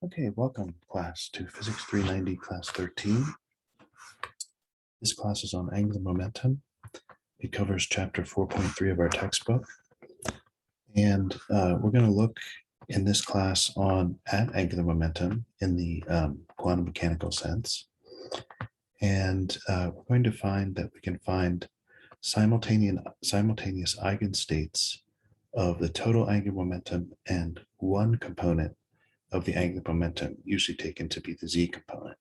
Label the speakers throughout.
Speaker 1: Okay, welcome class to Physics 390, class 13. This class is on angular momentum. It covers chapter 4.3 of our textbook. And we're going to look in this class at angular momentum in the quantum mechanical sense. And we're going to find that we can find simultaneous eigenstates of the total angular momentum and one component of the angular momentum, usually taken to be the z component.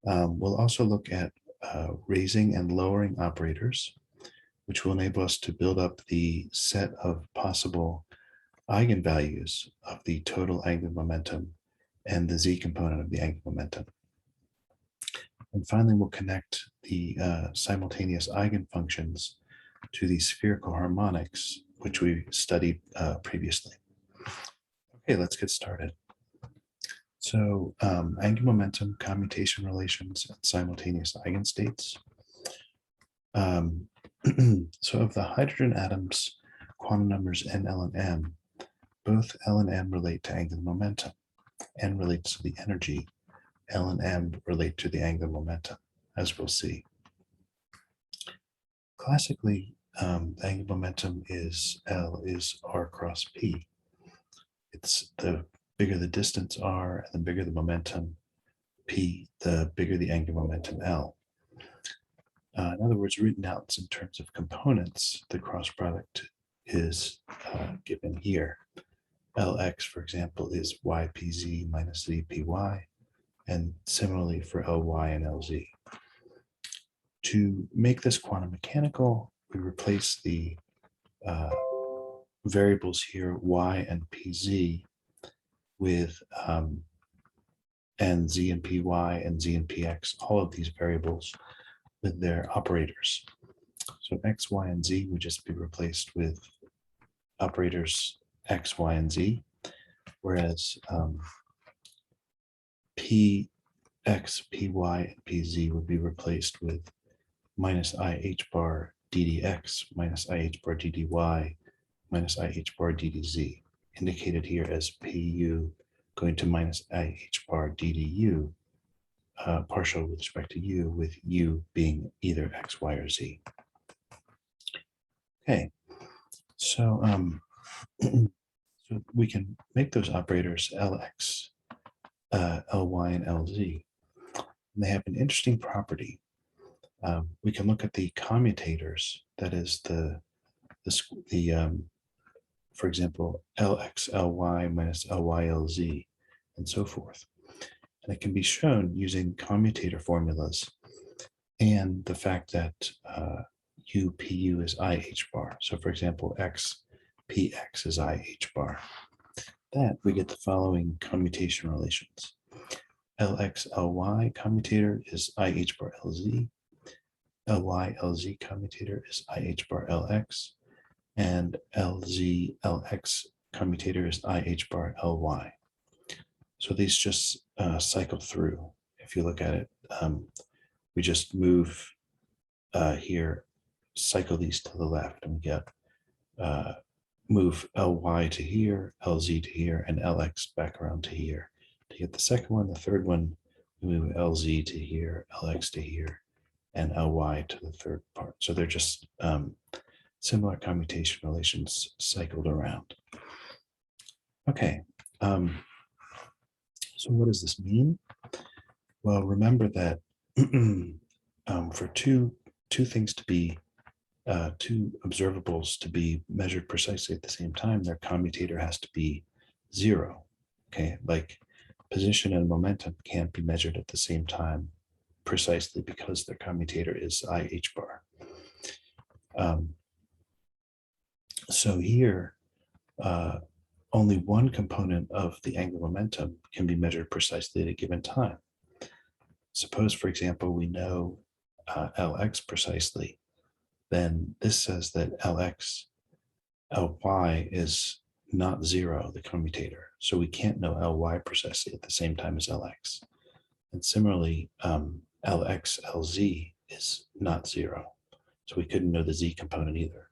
Speaker 1: We'll also look at raising and lowering operators, which will enable us to build up the set of possible eigenvalues of the total angular momentum and the z component of the angular momentum. And finally, we'll connect the simultaneous eigenfunctions to the spherical harmonics, which we studied previously. Okay, let's get started. So angular momentum, commutation relations, and simultaneous eigenstates. So of the hydrogen atoms, quantum numbers n, l, and m, both L and m relate to angular momentum. N relates to the energy. L and m relate to the angular momentum, as we'll see. Classically, the angular momentum is L is r cross p. It's the bigger the distance r and the bigger the momentum p, the bigger the angular momentum L. In other words, written out in terms of components, the cross product is given here. Lx, for example, is ypz minus zpy, and similarly for Ly and Lz. To make this quantum mechanical, we replace the variables here, y and pz, with and z and py and z and px, all of these variables with their operators. So x, y, and z would just be replaced with operators x, y, and z, whereas p, x, py, and pz would be replaced with minus ih bar ddx minus ih bar ddy minus ih bar ddz, indicated here as pu going to minus ih bar ddu, partial with respect to u, with u being either x, y, or z. Okay, so, so we can make those operators Lx, Ly, and Lz. And they have an interesting property. We can look at the commutators, that is for example, Lx, Ly minus Ly, Lz, and so forth. And it can be shown using commutator formulas and the fact that u, pu is ih bar. So for example, x, px is ih bar. That we get the following commutation relations. Lx, Ly commutator is ih bar Lz. Ly, Lz commutator is ih bar Lx. And Lz, Lx commutator is ih bar Ly. So these just cycle through. If you look at it, we just move here, cycle these to the left, and we get move Ly to here, Lz to here, and Lx back around to here. To get the second one, the third one, we move Lz to here, Lx to here, and Ly to the third part. So they're just similar commutation relations cycled around. Okay, so what does this mean? Well, remember that for two things to be, two observables to be measured precisely at the same time, their commutator has to be 0. Okay, like position and momentum can't be measured at the same time precisely because their commutator is ih bar. So here, only one component of the angular momentum can be measured precisely at a given time. Suppose, for example, we know Lx precisely, then this says that Lx, Ly is not 0, the commutator. So we can't know Ly precisely at the same time as Lx. And similarly, Lx, Lz is not 0. So we couldn't know the z component either.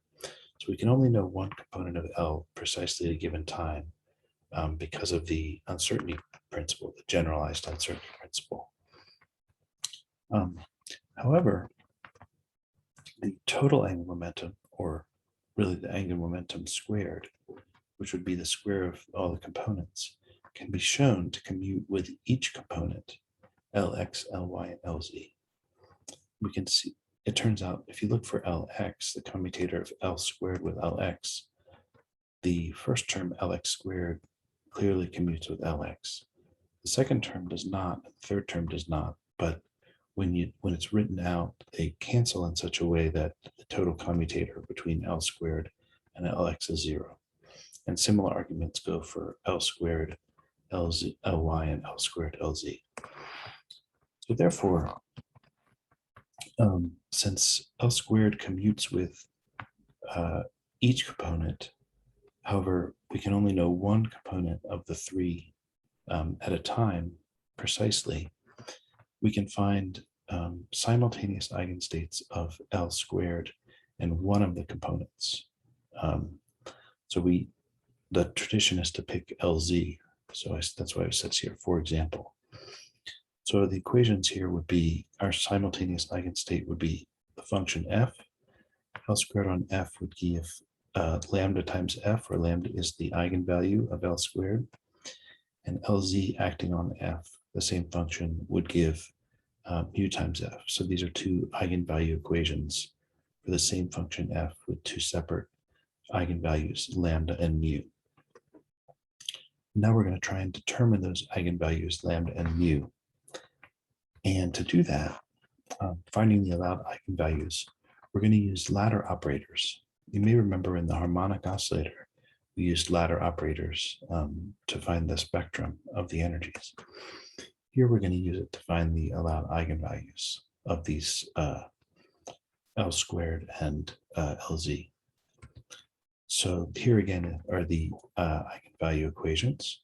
Speaker 1: So we can only know one component of L precisely at a given time because of the uncertainty principle, the generalized uncertainty principle. However, the total angular momentum, or really the angular momentum squared, which would be the square of all the components, can be shown to commute with each component, Lx, Ly, and Lz. We can see, it turns out, if you look for Lx, the commutator of L squared with Lx, the first term Lx squared clearly commutes with Lx. The second term does not, the third term does not, but when it's written out, they cancel in such a way that the total commutator between L squared and Lx is 0. And similar arguments go for L squared, Lz, Ly, and L squared, Lz. So therefore, since L squared commutes with each component, however, we can only know one component of the three at a time precisely, we can find simultaneous eigenstates of L squared and one of the components. So the tradition is to pick Lz. So that's why it says here, for example. So the equations here would be, our simultaneous eigenstate would be the function f. L squared on f would give lambda times f, where lambda is the eigenvalue of L squared. And Lz acting on f, the same function, would give mu times f. So these are two eigenvalue equations for the same function f with two separate eigenvalues, lambda and mu. Now we're going to try and determine those eigenvalues, lambda and mu. And to do that, finding the allowed eigenvalues, we're going to use ladder operators. You may remember in the harmonic oscillator, we used ladder operators to find the spectrum of the energies. Here we're going to use it to find the allowed eigenvalues of these L squared and Lz. So here again are the eigenvalue equations.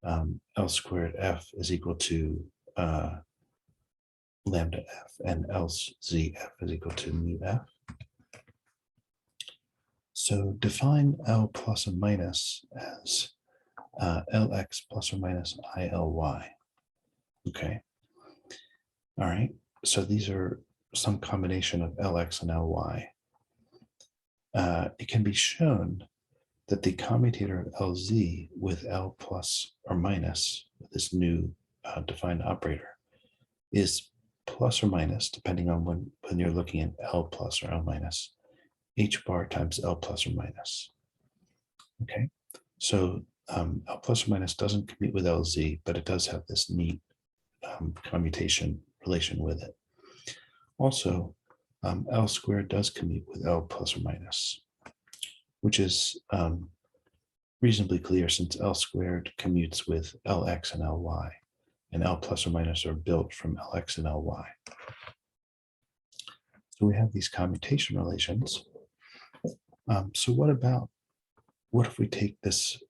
Speaker 1: L squared f is equal to lambda f, and Lz f is equal to mu f. So define L plus and minus as Lx plus or minus ILy. Okay. All right. So these are some combination of Lx and Ly. It can be shown that the commutator of Lz with L plus or minus, with this new defined operator, is plus or minus, depending on when you're looking at L plus or L minus, H bar times L plus or minus. Okay, so L plus or minus doesn't commute with Lz, but it does have this neat commutation relation with it. Also, L squared does commute with L plus or minus, which is reasonably clear since L squared commutes with Lx and Ly, and L plus or minus are built from Lx and Ly. So we have these commutation relations. So what if we take this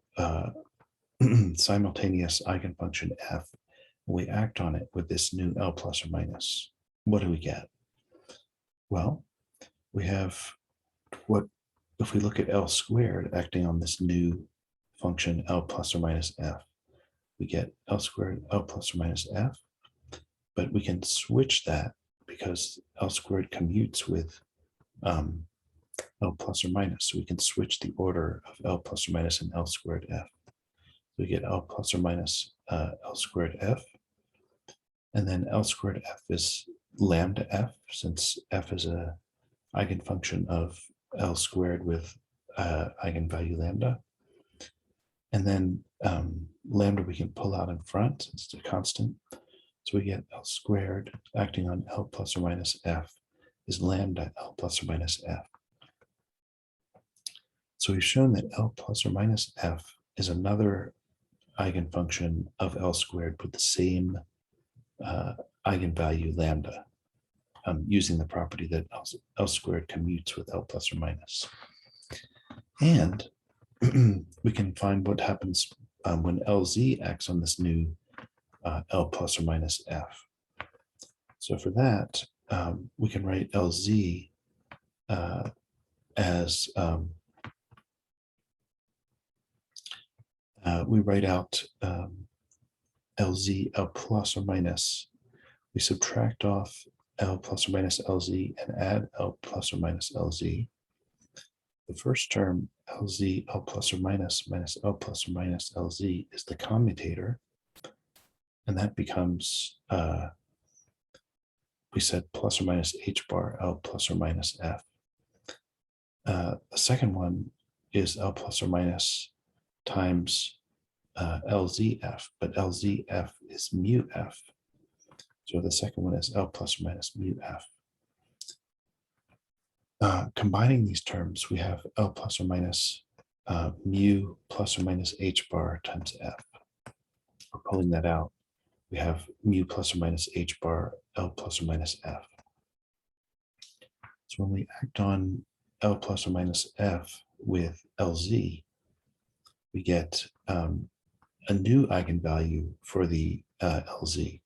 Speaker 1: simultaneous eigenfunction f, and we act on it with this new L plus or minus? What do we get? Well, we have what, if we look at L squared acting on this new function L plus or minus f, we get L squared L plus or minus f, but we can switch that because L squared commutes with L plus or minus. So we can switch the order of L plus or minus and L squared f. We get L plus or minus L squared f, and then L squared f is lambda f, since f is a eigenfunction of L squared with eigenvalue lambda. And then lambda we can pull out in front since it's a constant. So we get L squared acting on L plus or minus f is lambda L plus or minus f. So we've shown that L plus or minus f is another eigenfunction of L squared with the same eigenvalue lambda, using the property that L squared commutes with L plus or minus. And we can find what happens when Lz acts on this new L plus or minus f. So for that, we can write Lz as we write out LZ, L plus or minus. We subtract off L plus or minus LZ and add L plus or minus LZ. The first term, LZ, L plus or minus L plus or minus LZ, is the commutator. And that becomes, we said plus or minus H bar, L plus or minus F. The second one is L plus or minus times LZF, but LZF is mu F. So the second one is L plus or minus mu F. Combining these terms, we have L plus or minus mu plus or minus H bar times F. We're pulling that out. We have mu plus or minus H bar, L plus or minus F. So when we act on L plus or minus F with LZ, we get a new eigenvalue for the LZ.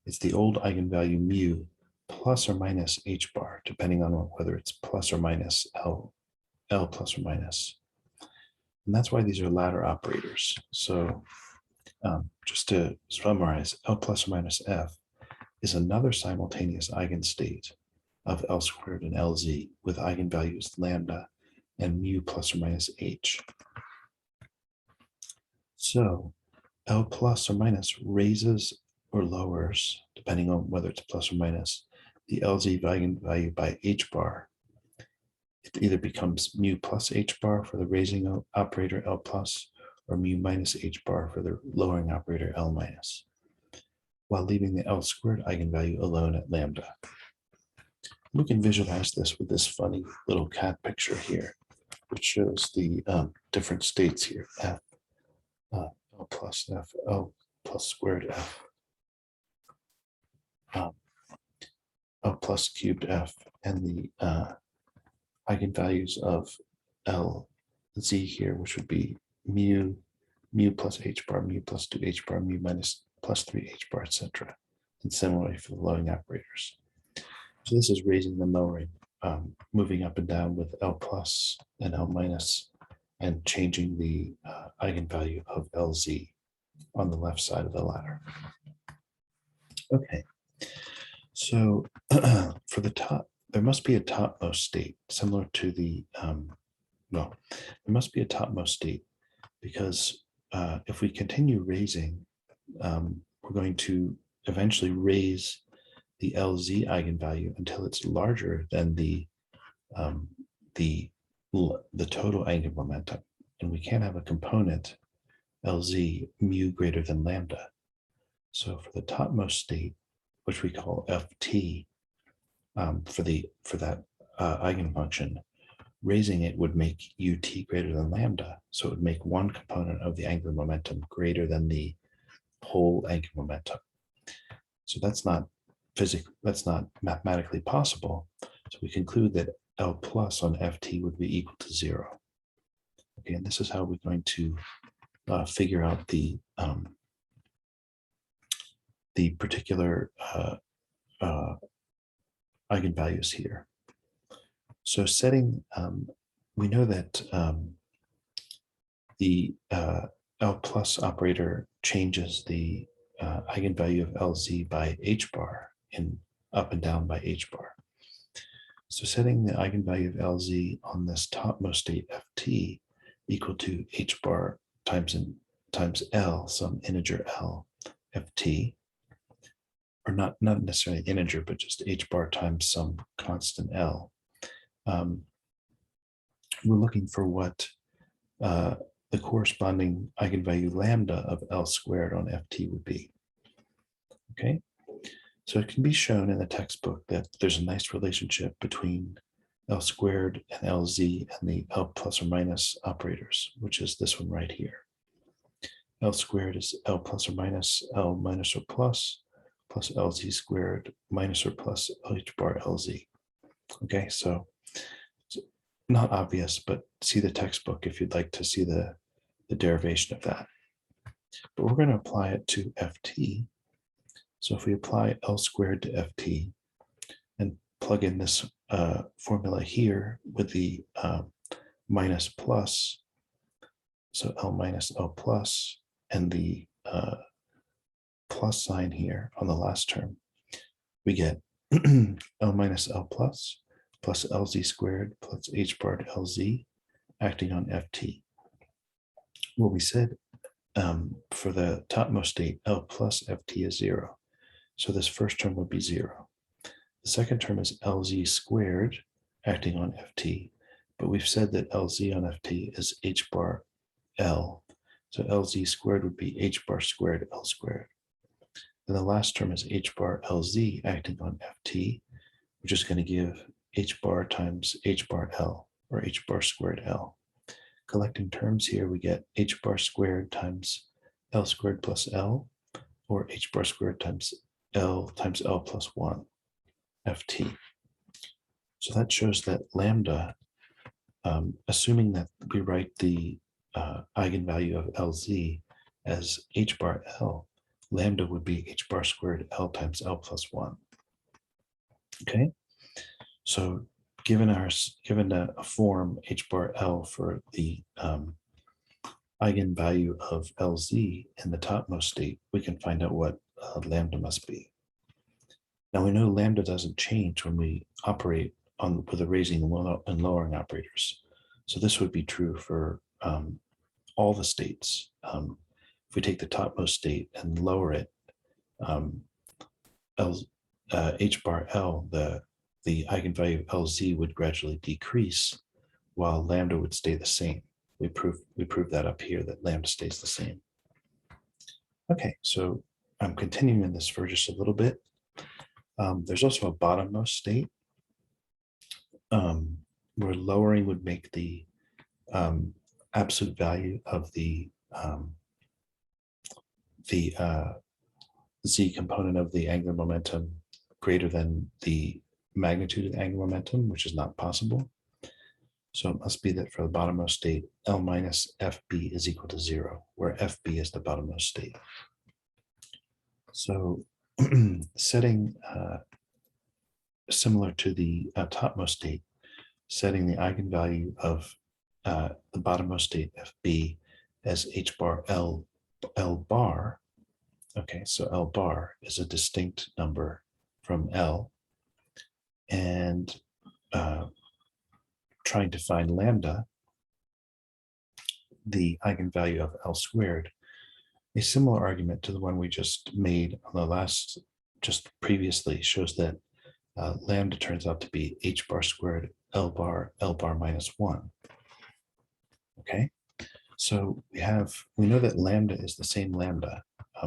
Speaker 1: It's the old eigenvalue mu plus or minus H bar, depending on whether it's plus or minus L plus or minus. And that's why these are ladder operators. So just to summarize, L plus or minus F is another simultaneous eigenstate of L squared and LZ with eigenvalues lambda and mu plus or minus H. So L plus or minus raises or lowers, depending on whether it's plus or minus, the LZ eigenvalue by H bar. It either becomes mu plus H bar for the raising operator L plus, or mu minus H bar for the lowering operator L minus, while leaving the L squared eigenvalue alone at lambda. We can visualize this with this funny little cat picture here, which shows the different states here, F, L plus F, L plus squared F, L plus cubed F, and the eigenvalues of LZ here, which would be mu plus H bar, mu plus 2H bar, mu minus plus 3H bar, etc. And similarly for the lowering operators. So this is raising and lowering, moving up and down with L plus and L minus, and changing the eigenvalue of LZ on the left side of the ladder. Okay, so for the top, there must be a topmost state similar to the, there must be a topmost state, because if we continue raising, we're going to eventually raise the LZ eigenvalue until it's larger than the total angular momentum. And we can't have a component LZ mu greater than lambda. So for the topmost state, which we call FT, for that eigenfunction, raising it would make UT greater than lambda. So it would make one component of the angular momentum greater than the whole angular momentum. So that's not mathematically possible. So we conclude that L plus on FT would be equal to 0. Okay, and this is how we're going to figure out the particular eigenvalues here. So setting, we know that the L plus operator changes the eigenvalue of LZ by H bar and up and down by H bar. So setting the eigenvalue of LZ on this topmost state FT equal to H bar times L, some integer L, FT, or not necessarily integer, but just H bar times some constant L. We're looking for what the corresponding eigenvalue lambda of L squared on FT would be. Okay, so it can be shown in the textbook that there's a nice relationship between L squared and LZ and the L plus or minus operators, which is this one right here. L squared is L plus or minus L minus or plus LZ squared minus or plus H bar LZ. Okay, so it's not obvious, but see the textbook if you'd like to see the derivation of that. But we're going to apply it to FT. So if we apply L squared to FT and plug in this formula here with the minus plus So L minus L plus, and the plus sign here on the last term, we get L minus L plus LZ squared plus H bar to LZ acting on FT. Well, we said for the topmost state, L plus FT is 0. So this first term would be 0. The second term is LZ squared acting on FT, but we've said that LZ on FT is H bar L. So LZ squared would be H bar squared L squared. And the last term is H bar LZ acting on FT, which is going to give H bar times H bar L, or H bar squared L. Collecting terms here, we get H bar squared times L squared plus L, or H bar squared times L plus 1, FT. So that shows that lambda, assuming that we write the eigenvalue of LZ as H bar L, lambda would be H bar squared L times L plus 1. Okay, so given a form H bar L for the eigenvalue of LZ in the topmost state, we can find out what lambda must be. Now we know lambda doesn't change when we operate with the raising and lowering operators. So this would be true for all the states. If we take the topmost state and lower it, H bar L, the eigenvalue of LZ would gradually decrease, while lambda would stay the same. We proved that up here, that lambda stays the same. Okay, so I'm continuing this for just a little bit. There's also a bottommost state where lowering would make the absolute value of the z component of the angular momentum greater than the magnitude of the angular momentum, which is not possible. So it must be that for the bottommost state, L minus FB is equal to 0, where FB is the bottommost state. So setting similar to the topmost state, setting the eigenvalue of the bottommost state FB as H bar L bar. Okay, so L bar is a distinct number from L, and trying to find lambda, the eigenvalue of L squared. A similar argument to the one we just made on the last, just previously, shows that lambda turns out to be H bar squared L bar minus 1. Okay, so we know that lambda is the same lambda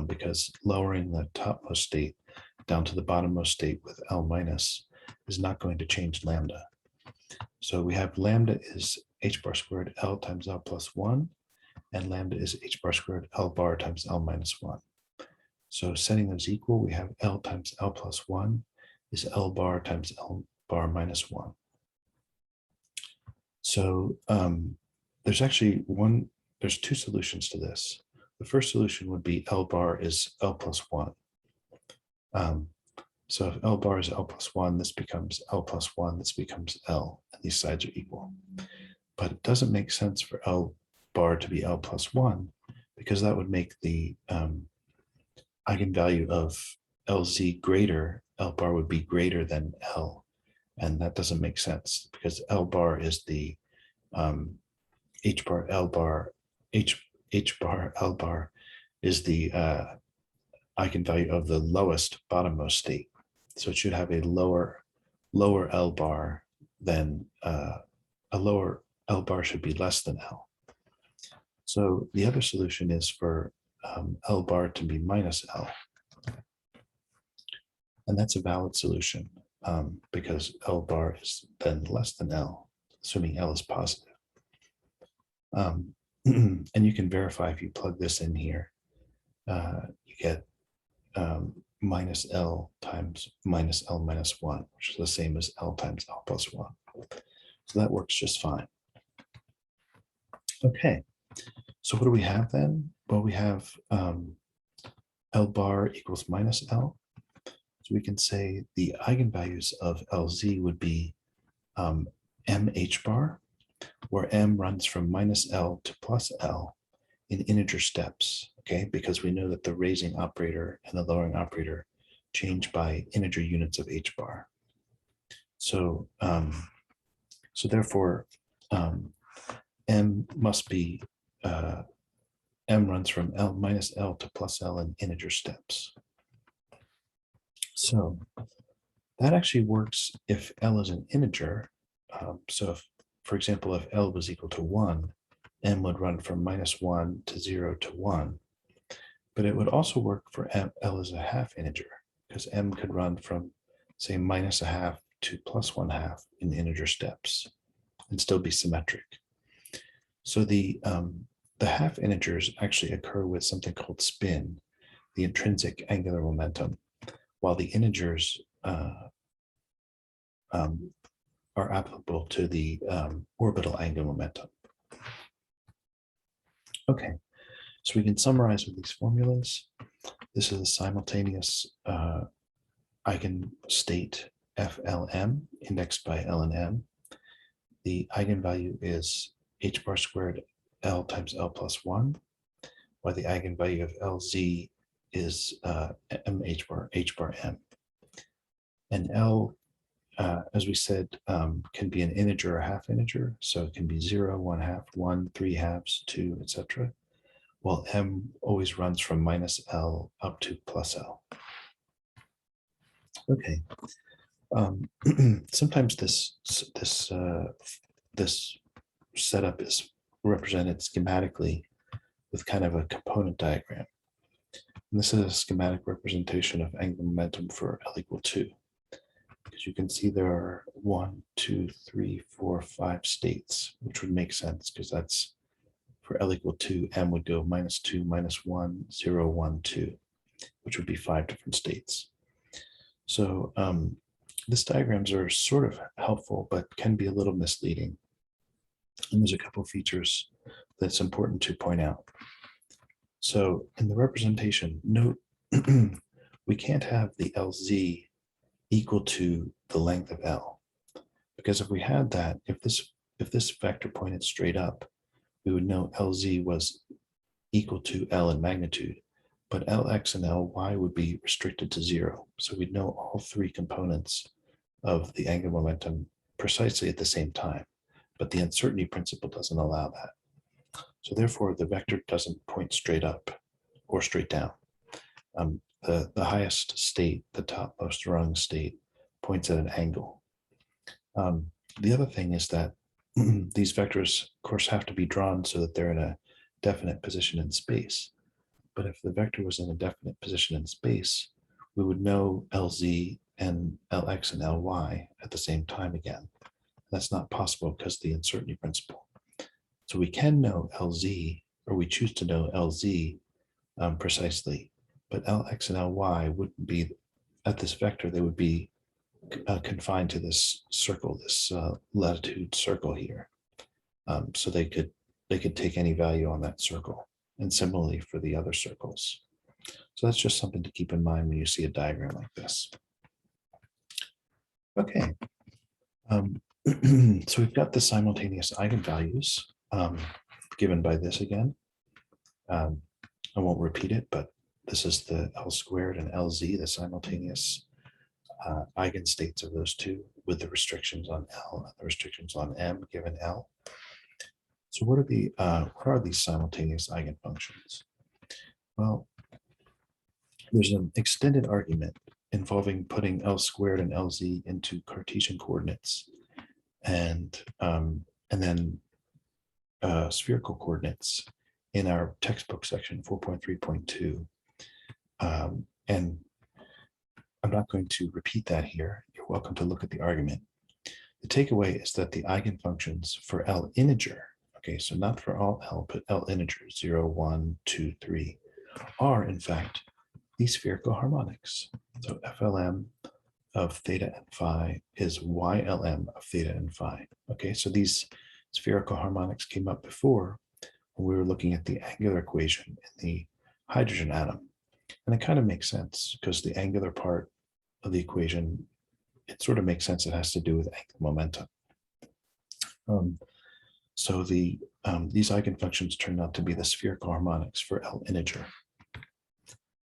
Speaker 1: because lowering the topmost state down to the bottommost state with L minus is not going to change lambda. So we have lambda is H bar squared L times L plus 1, and lambda is H bar squared L bar times L minus 1. So setting those equal, we have L times L plus 1 is L bar times L bar minus 1. So there's two solutions to this. The first solution would be L bar is L plus 1. So if L bar is L plus 1, this becomes L plus 1, this becomes L, and these sides are equal. But it doesn't make sense for L bar to be L plus 1, because that would make the eigenvalue of LZ greater, L bar would be greater than L, and that doesn't make sense because L bar is the H bar L bar is the eigenvalue of the lowest bottommost state. So it should have a lower L bar than a lower L bar should be less than L. So the other solution is for L bar to be minus L. And that's a valid solution because L bar is then less than L, assuming L is positive. And you can verify if you plug this in here, you get minus L times minus L minus 1, which is the same as L times L plus 1. So that works just fine. Okay, so what do we have then? Well, we have L bar equals minus L. So we can say the eigenvalues of LZ would be MH bar, where M runs from minus L to plus L, in integer steps, okay? Because we know that the raising operator and the lowering operator change by integer units of h bar. So, so therefore, m must be, m runs from L minus L to plus L in integer steps. So that actually works if L is an integer. So if, for example, if L was equal to 1, m would run from -1 to 0 to 1. But it would also work for L as a half integer, because m could run from, say, -1/2 to +1/2 in integer steps and still be symmetric. So the half integers actually occur with something called spin, the intrinsic angular momentum, while the integers are applicable to the orbital angular momentum. Okay, so we can summarize with these formulas. This is a simultaneous eigenstate FLM indexed by L and M. The eigenvalue is h bar squared L times L plus 1, while the eigenvalue of LZ is m h bar m. And L, as we said, can be an integer or half integer. So it can be 0, 1/2, 1, 3/2, 2, etc. While m always runs from -L up to +L. Okay. Sometimes this setup is represented schematically with kind of a component diagram. And this is a schematic representation of angular momentum for L equal 2. Because you can see there are 1, 2, 3, 4, 5 states, which would make sense because that's for L equal 2, m would go -2, -1, 0, 1, 2, which would be 5 different states. So these diagrams are sort of helpful, but can be a little misleading. And there's a couple of features that's important to point out. So in the representation, note we can't have the LZ equal to the length of L, because if we had that, if this vector pointed straight up, we would know LZ was equal to L in magnitude, but Lx and Ly would be restricted to 0. So we'd know all three components of the angular momentum precisely at the same time, but the uncertainty principle doesn't allow that. So therefore, the vector doesn't point straight up or straight down. The highest state, the topmost rung state, points at an angle. The other thing is that these vectors, of course, have to be drawn so that they're in a definite position in space. But if the vector was in a definite position in space, we would know LZ and Lx and Ly at the same time again. That's not possible because of the uncertainty principle. So we can know LZ, or we choose to know LZ precisely, but Lx and Ly wouldn't be at this vector. They would be confined to this circle, this latitude circle here. So they could take any value on that circle, and similarly for the other circles. So that's just something to keep in mind when you see a diagram like this. Okay. So we've got the simultaneous eigenvalues given by this again. I won't repeat it, but this is the L squared and LZ, the simultaneous eigenstates of those two, with the restrictions on L and the restrictions on M given L. So what are these simultaneous eigenfunctions? Well, there's an extended argument involving putting L squared and LZ into Cartesian coordinates and then spherical coordinates in our textbook section 4.3.2. And I'm not going to repeat that here. You're welcome to look at the argument. The takeaway is that the eigenfunctions for L integer, okay, so not for all L, but L integer, 0, 1, 2, 3, are in fact these spherical harmonics. So FLM of theta and phi is YLM of theta and phi. Okay, so these spherical harmonics came up before when we were looking at the angular equation in the hydrogen atom. And it kind of makes sense because the angular part of the equation, it sort of makes sense. It has to do with angular momentum. So the these eigenfunctions turn out to be the spherical harmonics for L integer.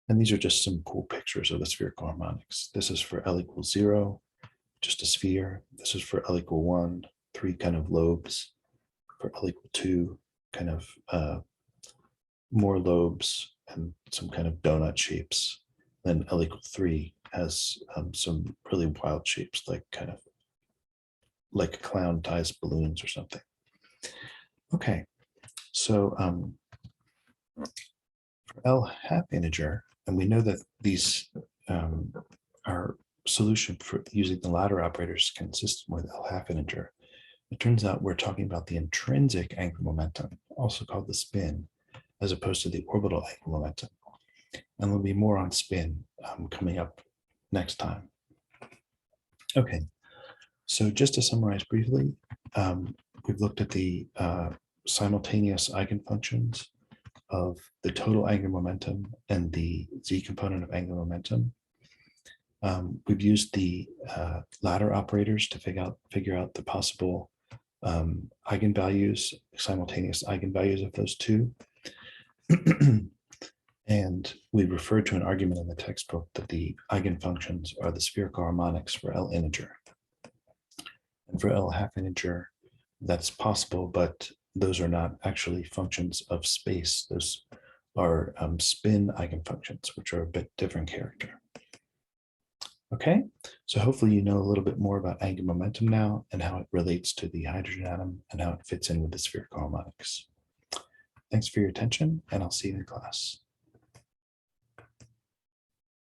Speaker 1: And these are just some cool pictures of the spherical harmonics. This is for L equals 0, just a sphere. This is for L equal 1, 3 kind of lobes. For L equal 2, kind of more lobes and some kind of donut shapes. Then L equal 3 has some really wild shapes, like kind of like a clown ties balloons or something. Okay, so for L half integer, and we know that these are solution for using the ladder operators consistent with L half integer. It turns out we're talking about the intrinsic angular momentum, also called the spin, as opposed to the orbital angular momentum. And there'll be more on spin coming up next time. Okay, so just to summarize briefly, we've looked at the simultaneous eigenfunctions of the total angular momentum and the z component of angular momentum. We've used the ladder operators to figure out the possible eigenvalues, simultaneous eigenvalues of those two. And we referred to an argument in the textbook that the eigenfunctions are the spherical harmonics for L integer. And for L half integer, that's possible, but those are not actually functions of space. Those are spin eigenfunctions, which are a bit different character. Okay, so hopefully you know a little bit more about angular momentum now and how it relates to the hydrogen atom and how it fits in with the spherical harmonics. Thanks for your attention, and I'll see you in class.